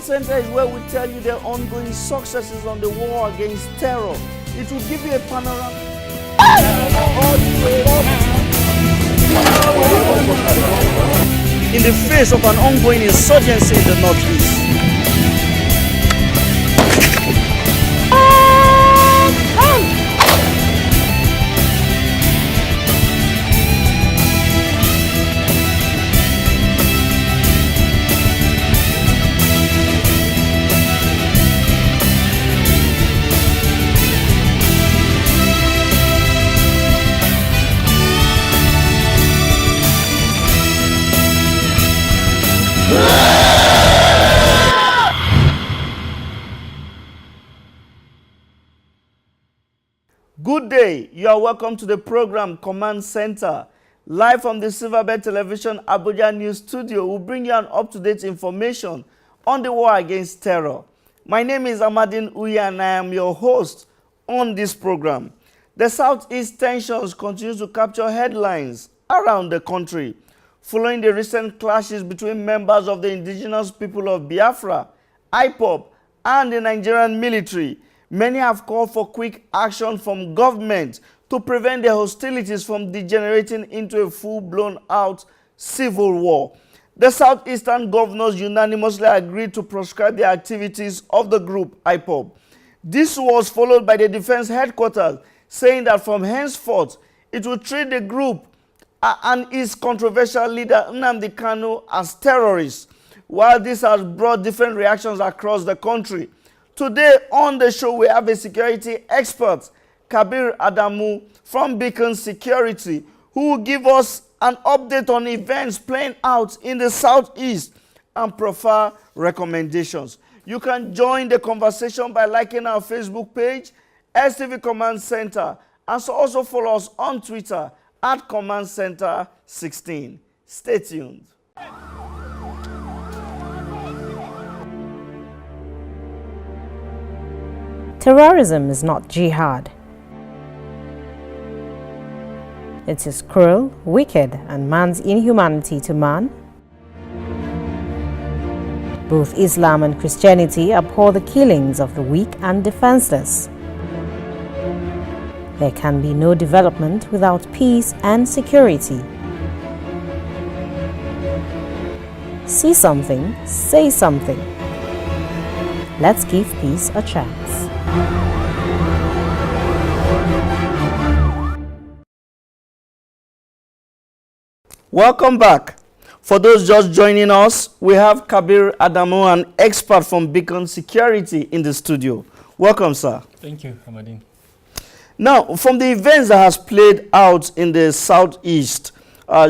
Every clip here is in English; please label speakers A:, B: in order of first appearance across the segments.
A: Commandcentre is where we tell you the ongoing successes on the war against terror. It will give you a panorama. In the face of an ongoing insurgency in the northeast. Good day. You are welcome to the program Commandcentre. Live from the Silverbird Television Abuja News Studio, we'll bring you an up-to-date information on the war against terror. My name is Amadin Uyi and I am your host on this program. The Southeast tensions continue to capture headlines around the country. Following the recent clashes between members of the indigenous people of Biafra, IPOB, and the Nigerian military, many have called for quick action from government to prevent the hostilities from degenerating into a full-blown out civil war. The Southeastern governors unanimously agreed to proscribe the activities of the group IPOB. This was followed by the defense headquarters saying that from henceforth it will treat the group and its controversial leader Nnamdi Kanu as terrorists. While this has brought different reactions across the country, today on the show we have a security expert, Kabir Adamu from Beacon Security, who will give us an update on events playing out in the Southeast and profile recommendations. You can join the conversation by liking our Facebook page, STV Command Center, and so also follow us on Twitter at Commandcentre16. Stay tuned.
B: Terrorism is not jihad. It is cruel, wicked, and man's inhumanity to man. Both Islam and Christianity abhor the killings of the weak and defenseless. There can be no development without peace and security. See something, say something. Let's give peace a chance.
A: Welcome back. For those just joining us, we have Kabir Adamu, an expert from Beacon Security, in the studio. Welcome, sir.
C: Thank you, Amadin.
A: Now, from the events that has played out in the Southeast,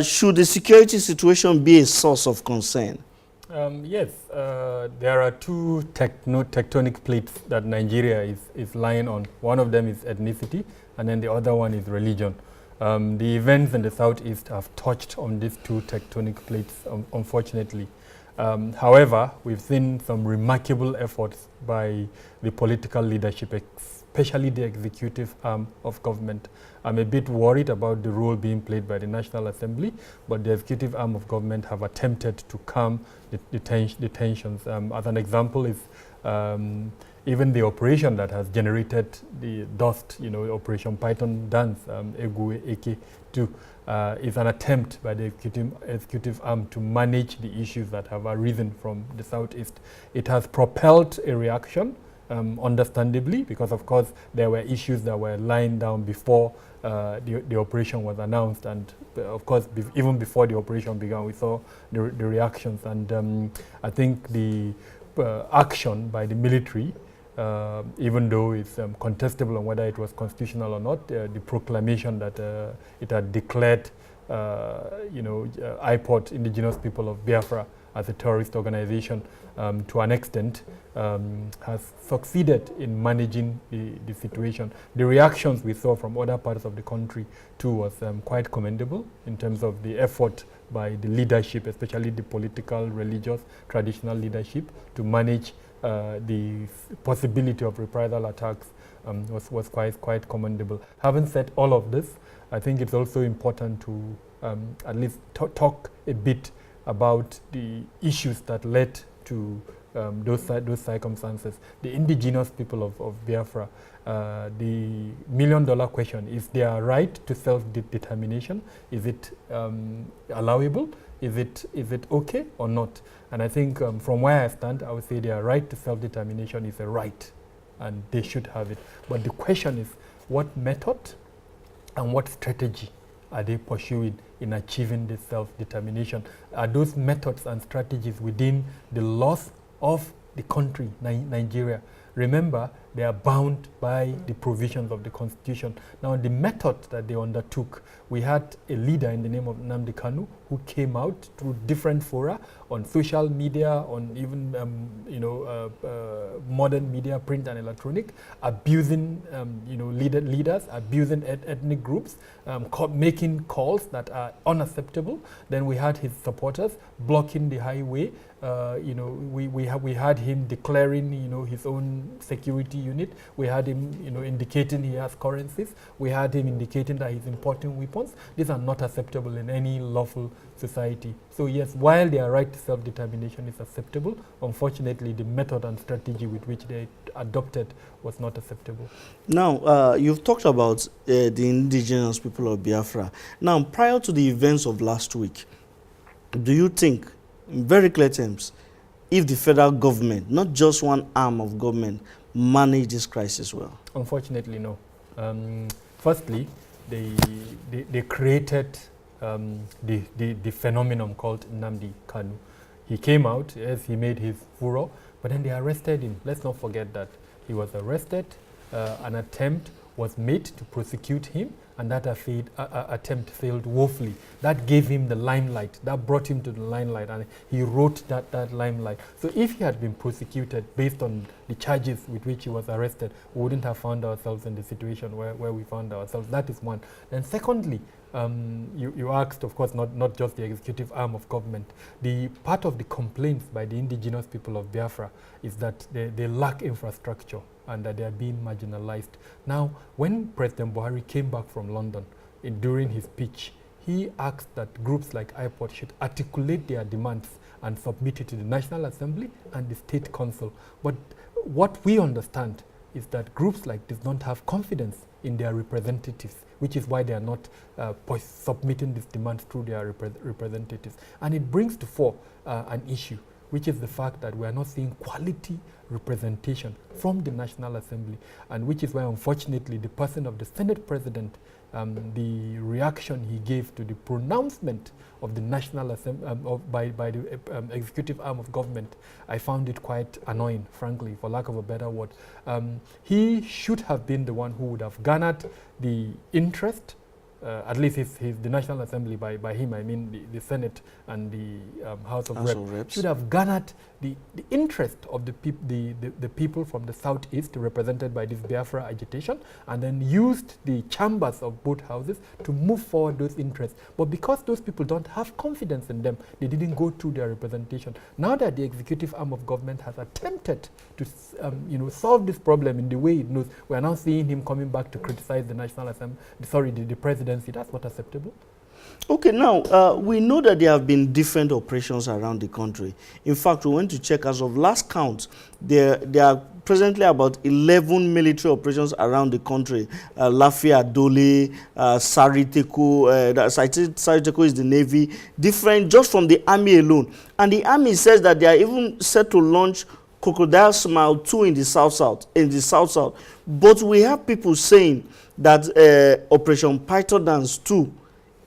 A: should the security situation be a source of concern?
C: Yes, there are two tectonic plates that Nigeria is lying on. One of them is ethnicity, and then the other one is religion. The events in the Southeast have touched on these two tectonic plates, unfortunately. However, we've seen some remarkable efforts by the political leadership, especially the executive arm of government. I'm a bit worried about the role being played by the National Assembly, but the executive arm of government have attempted to calm the tensions. As an example is even the operation that has generated the dust, Operation Python Dance, Egwe AK2, is an attempt by the executive arm to manage the issues that have arisen from the Southeast. It has propelled a reaction, understandably, because of course there were issues that were lying down before the operation was announced, and of course even before the operation began we saw the reactions, and I think the action by the military, even though it's contestable on whether it was constitutional or not, the proclamation that it had declared IPOB, Indigenous People of Biafra, as a terrorist organization, to an extent, has succeeded in managing the situation. The reactions we saw from other parts of the country too was quite commendable in terms of the effort by the leadership, especially the political, religious, traditional leadership, to manage the possibility of reprisal attacks. Was quite commendable. Having said all of this, I think it's also important to at least talk a bit about the issues that led to those circumstances. The indigenous people of Biafra, the million-dollar question, is their right to self-determination, is it allowable? Is it okay or not? And I think from where I stand, I would say their right to self-determination is a right, and they should have it. But the question is, what method and what strategy are they pursuing in achieving this self-determination? Are those methods and strategies within the laws of the country, Nigeria? Remember, they are bound by the provisions of the Constitution. Now, the method that they undertook, we had a leader in the name of Nnamdi Kanu who came out through different fora on social media, on even modern media, print and electronic, abusing leaders, abusing ethnic groups, making calls that are unacceptable. Then we had his supporters blocking the highway. We had him declaring his own security unit. We had him indicating he has currencies. We had him indicating that he's importing weapons. These are not acceptable in any lawful society. So yes, while their right to self-determination is acceptable, unfortunately the method and strategy with which they adopted was not acceptable.
A: Now, you've talked about the indigenous people of Biafra. Now, prior to the events of last week, do you think, in very clear terms, if the federal government, not just one arm of government, manage this crisis well? Unfortunately,
C: no. Firstly, they created the phenomenon called Nnamdi Kanu. He came out, yes, he made his furor, but then they arrested him. Let's not forget that. He was arrested, an attempt was made to prosecute him, and that attempt failed woefully. That gave him the limelight, that brought him to the limelight, and he wrote that limelight. So if he had been prosecuted based on the charges with which he was arrested, we wouldn't have found ourselves in the situation where we found ourselves. That is one. Then secondly, you asked, of course, not just the executive arm of government. The part of the complaints by the indigenous people of Biafra is that they lack infrastructure and that they are being marginalized. Now, when President Buhari came back from London during his speech, he asked that groups like IPOB should articulate their demands and submit it to the National Assembly and the State Council. But what we understand is that groups like this don't have confidence in their representatives, which is why they are not submitting these demands through their representatives. And it brings to fore an issue, which is the fact that we are not seeing quality representation from the National Assembly, and which is why, unfortunately, the person of the Senate President, the reaction he gave to the pronouncement of the National Assembly by the executive arm of government, I found it quite annoying, frankly, for lack of a better word. He should have been the one who would have garnered the interest, at least the National Assembly, by him I mean the Senate and the House of Reps, should have garnered the interest of the people from the Southeast represented by this Biafra agitation, and then used the chambers of both houses to move forward those interests. But because those people don't have confidence in them, they didn't go through their representation. Now that the executive arm of government has attempted to solve this problem in the way it knows, we are now seeing him coming back to criticize the National Assembly, the presidency. That's not acceptable.
A: Okay, now, we know that there have been different operations around the country. In fact, we went to check as of last count, there are presently about 11 military operations around the country. Lafia, Dole, Sariteko, Sariteko is the Navy, different just from the Army alone. And the Army says that they are even set to launch Crocodile Smile 2 in the South-South, But we have people saying that Operation Python Dance 2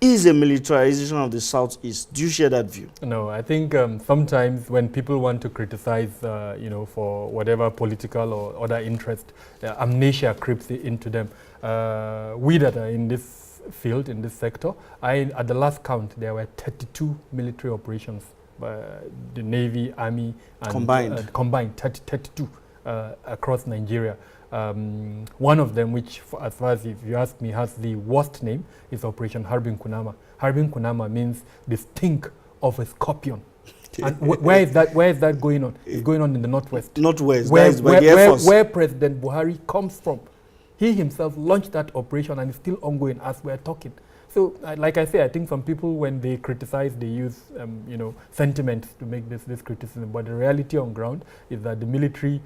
A: is a militarization of the Southeast. Do you share that view?
C: No, I think sometimes when people want to criticize, for whatever political or other interest, amnesia creeps into them. We that are in this field, in this sector, at the last count, there were 32 military operations by the Navy, Army, and combined 32 across Nigeria. One of them, which, as far as if you ask me, has the worst name, is Operation Harbin Kunama. Harbin Kunama means the stink of a scorpion. And where is that going on? It's going on in the northwest. Where President Buhari comes from. He himself launched that operation and is still ongoing as we're talking. So, like I say, I think some people, when they criticize, they use, sentiments to make this criticism. But the reality on ground is that the military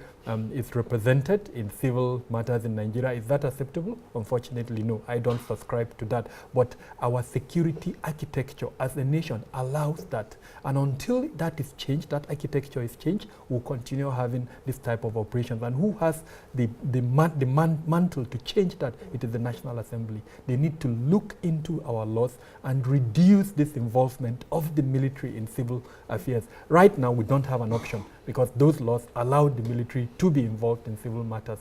C: is represented in civil matters in Nigeria. Is that acceptable? Unfortunately, no. I don't subscribe to that. But our security architecture as a nation allows that. And until that is changed, that architecture is changed, we'll continue having this type of operations. And who has the mantle to change that? It is the National Assembly. They need to look into our laws and reduce this involvement of the military in civil affairs. Right now, we don't have an option because those laws allow the military to be involved in civil matters.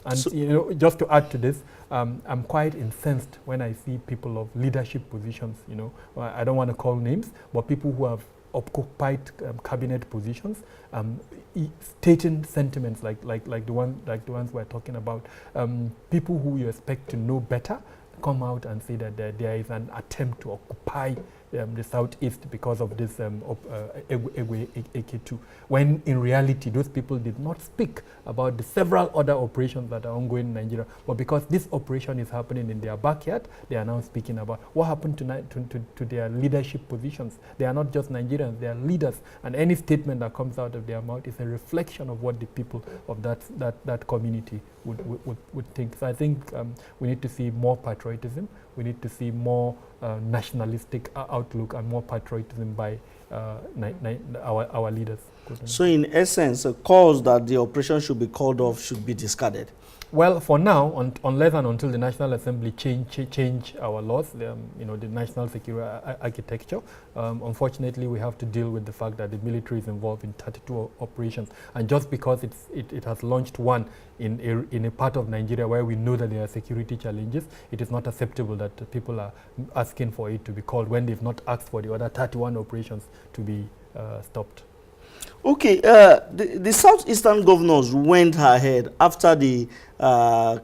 C: And so, just to add to this, I'm quite incensed when I see people of leadership positions. I don't want to call names, but people who have occupied cabinet positions, stating sentiments like the ones we're talking about. People who you expect to know better come out and say that there is an attempt to occupy the southeast because of this AK2, when in reality those people did not speak about the several other operations that are ongoing in Nigeria, but because this operation is happening in their backyard, they are now speaking about what happened to their leadership positions. They are not just Nigerians, they are leaders, and any statement that comes out of their mouth is a reflection of what the people of that community would think. So I think we need to see more patriotism. We need to see more nationalistic outlook and more patriotism by our leaders.
A: So in essence, calls that the operation should be called off should be discarded?
C: Well, for now, unless and until the National Assembly change our laws, the national security architecture, unfortunately, we have to deal with the fact that the military is involved in 32 operations. And just because it has launched one in a part of Nigeria where we know that there are security challenges, it is not acceptable that people are asking for it to be called when they've not asked for the other 31 operations to be stopped.
A: Okay, the southeastern governors went ahead after the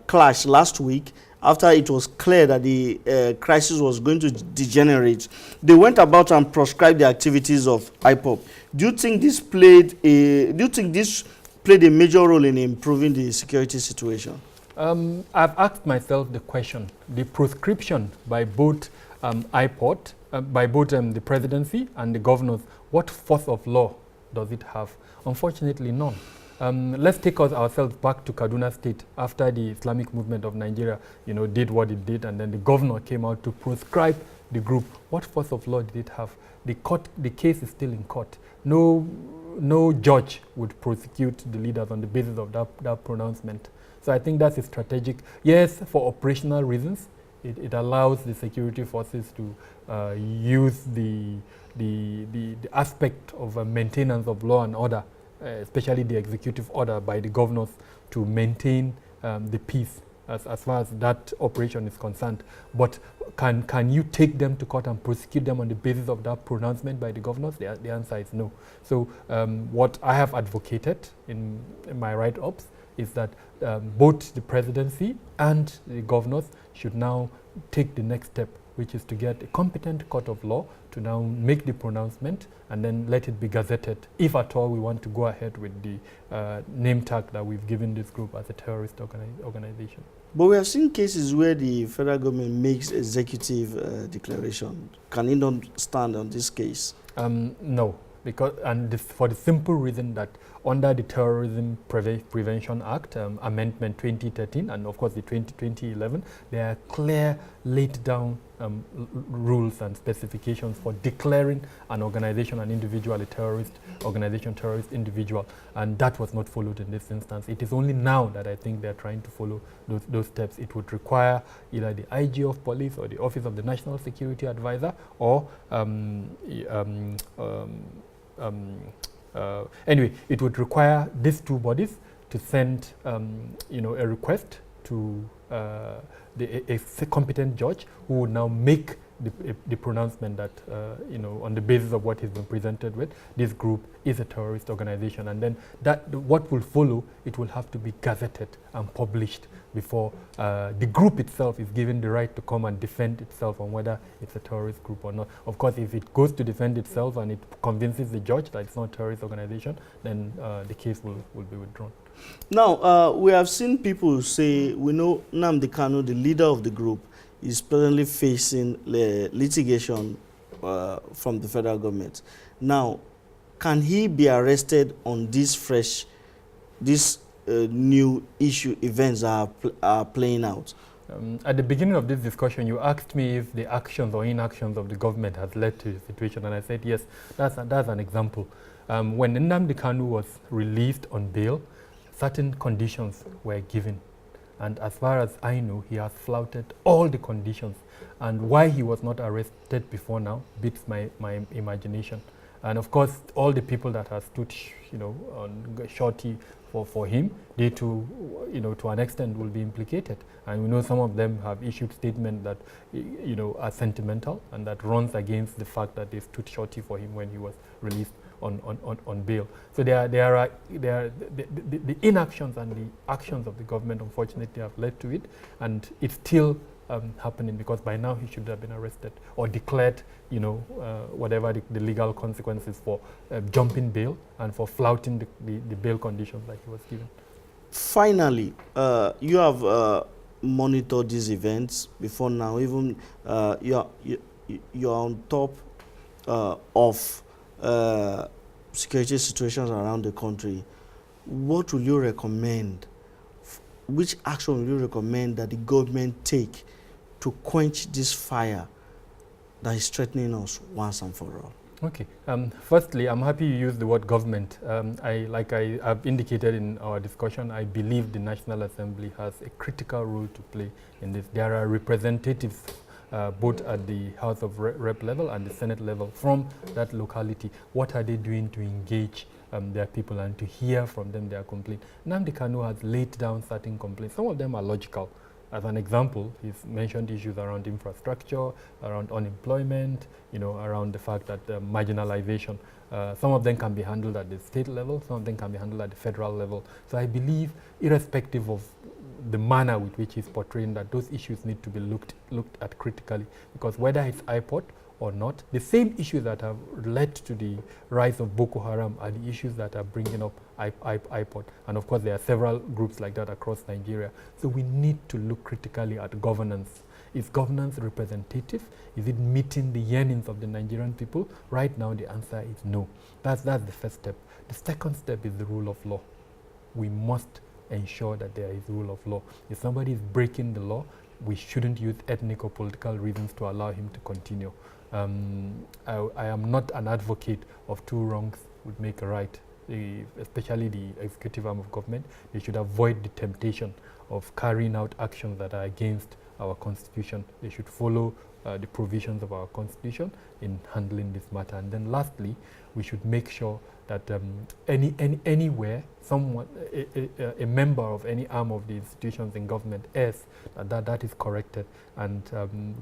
A: clash last week, after it was clear that the crisis was going to degenerate. They went about and proscribed the activities of IPOB. Do you think this played a major role in improving the security situation?
C: I've asked myself the question: the proscription by both IPOB, by both the presidency and the governors, what force of law does it have? Unfortunately, none. Let's take ourselves back to Kaduna State after the Islamic movement of Nigeria, did what it did, and then the governor came out to proscribe the group. What force of law did it have? The case is still in court. No judge would prosecute the leaders on the basis of that pronouncement. So I think that's a strategic. Yes, for operational reasons, it allows the security forces to use the aspect of maintenance of law and order, especially the executive order by the governors, to maintain the peace as far as that operation is concerned. But can you take them to court and prosecute them on the basis of that pronouncement by the governors? The answer is no. So what I have advocated in my write-ups is that both the presidency and the governors should now take the next step, which is to get a competent court of law to now make the pronouncement and then let it be gazetted, if at all we want to go ahead with the name tag that we've given this group as a terrorist organization.
A: But we have seen cases where the federal government makes executive declaration. Can it not stand on this case?
C: No, because for the simple reason that under the Terrorism Prevention Act, Amendment 2013, and of course the 2011, there are clear laid down rules and specifications for declaring an organization, an individual, a terrorist organization, terrorist individual, and that was not followed in this instance. It is only now that I think they're trying to follow those steps. It would require either the IG of police or the Office of the National Security Advisor, or anyway, it would require these two bodies to send a request to a competent judge who would now make the pronouncement that on the basis of what he's been presented with, this group is a terrorist organization, and then what will follow, it will have to be gazetted and published before the group itself is given the right to come and defend itself on whether it's a terrorist group or not. Of course, if it goes to defend itself and it convinces the judge that it's not a terrorist organization, then the case will be withdrawn.
A: Now, we have seen people say, we know Nnamdi Kanu, the leader of the group, is presently facing litigation from the federal government. Now, can he be arrested on this new issue events are playing out?
C: At the beginning of this discussion, you asked me if the actions or inactions of the government has led to the situation, and I said yes, that's an example. When Nnamdi Kanu was released on bail, certain conditions were given. And as far as I know, he has flouted all the conditions. And why he was not arrested before now beats my imagination. And of course, all the people that have stood, on shorty for him, they too, to an extent will be implicated. And we know some of them have issued statements that, are sentimental and that runs against the fact that they stood shorty for him when he was released on bail. So the inactions and the actions of the government, unfortunately, have led to it, and it's still happening, because by now he should have been arrested or declared, whatever the legal consequences for jumping bail and for flouting the bail conditions that he was given.
A: Finally, you have monitored these events before now. Even you're on top of security situations around the country. What will you recommend? Which action will you recommend that the government take to quench this fire that is threatening us once and for all?
C: Okay. Firstly, I'm happy you used the word government. Like I have indicated in our discussion, I believe the National Assembly has a critical role to play in this. There are representatives both at the House of Rep level and the Senate level from that locality. What are they doing to engage their people and to hear from them their complaints? Nnamdi Kanu has laid down certain complaints. Some of them are logical. As an example, he's mentioned issues around infrastructure, around unemployment, around the fact that marginalization. Some of them can be handled at the state level, some of them can be handled at the federal level. So I believe, irrespective of the manner with which he's portraying that, those issues need to be looked at critically, because whether it's IPOB or not, the same issues that have led to the rise of Boko Haram are the issues that are bringing up IPOB. And of course, there are several groups like that across Nigeria. So we need to look critically at governance. Is governance representative? Is it meeting the yearnings of the Nigerian people? Right now, the answer is no. That's the first step. The second step is the rule of law. We must ensure that there is rule of law. If somebody is breaking the law, we shouldn't use ethnic or political reasons to allow him to continue. I am not an advocate of two wrongs would make a right, especially the executive arm of government. They should avoid the temptation of carrying out actions that are against our constitution. They should follow the provisions of our constitution in handling this matter. And then lastly, we should make sure that anywhere someone, a member of any arm of the institutions in government is, that is corrected. And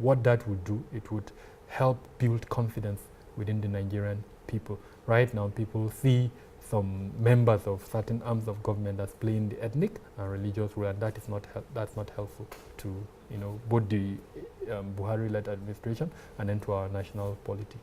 C: what that would do, it would help build confidence within the Nigerian people. Right now, people see some members of certain arms of government as playing the ethnic and religious role, and that is that's not helpful to both the Buhari-led administration and then to our national polity.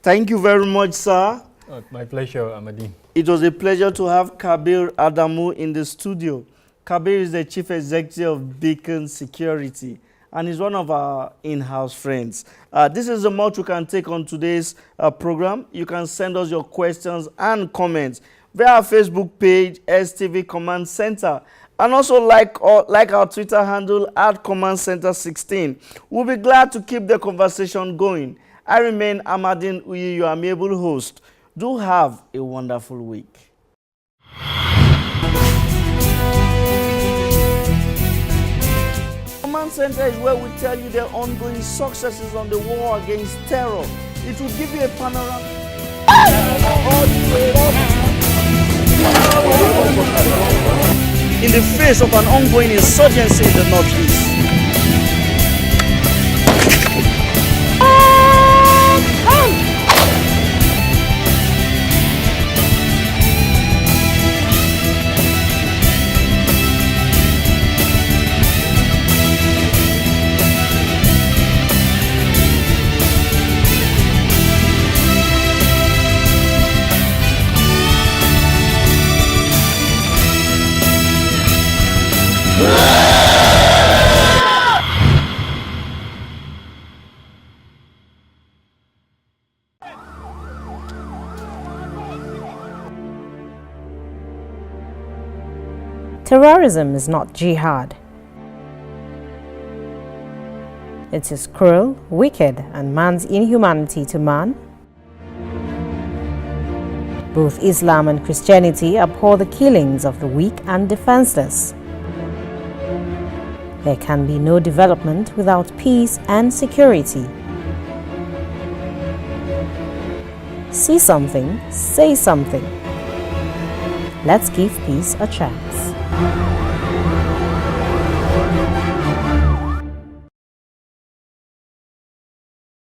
A: Thank you very much, sir.
C: My pleasure, Amadin.
A: It was a pleasure to have Kabir Adamu in the studio. Kabir is the Chief Executive of Beacon Security, and is one of our in-house friends. This is the much we can take on today's program. You can send us your questions and comments via our Facebook page, STV Command Center, and also like our Twitter handle at Commandcentre16. We'll be glad to keep the conversation going. I remain Amadin Uyi, your amiable host. Do have a wonderful week. Commandcentre is where we tell you the ongoing successes on the war against terror. It will give you a panorama. In the face of an ongoing insurgency in the northeast.
B: Terrorism is not jihad. It is cruel, wicked, and man's inhumanity to man. Both Islam and Christianity abhor the killings of the weak and defenseless. There can be no development without peace and security. See something, say something. Let's give peace a chance.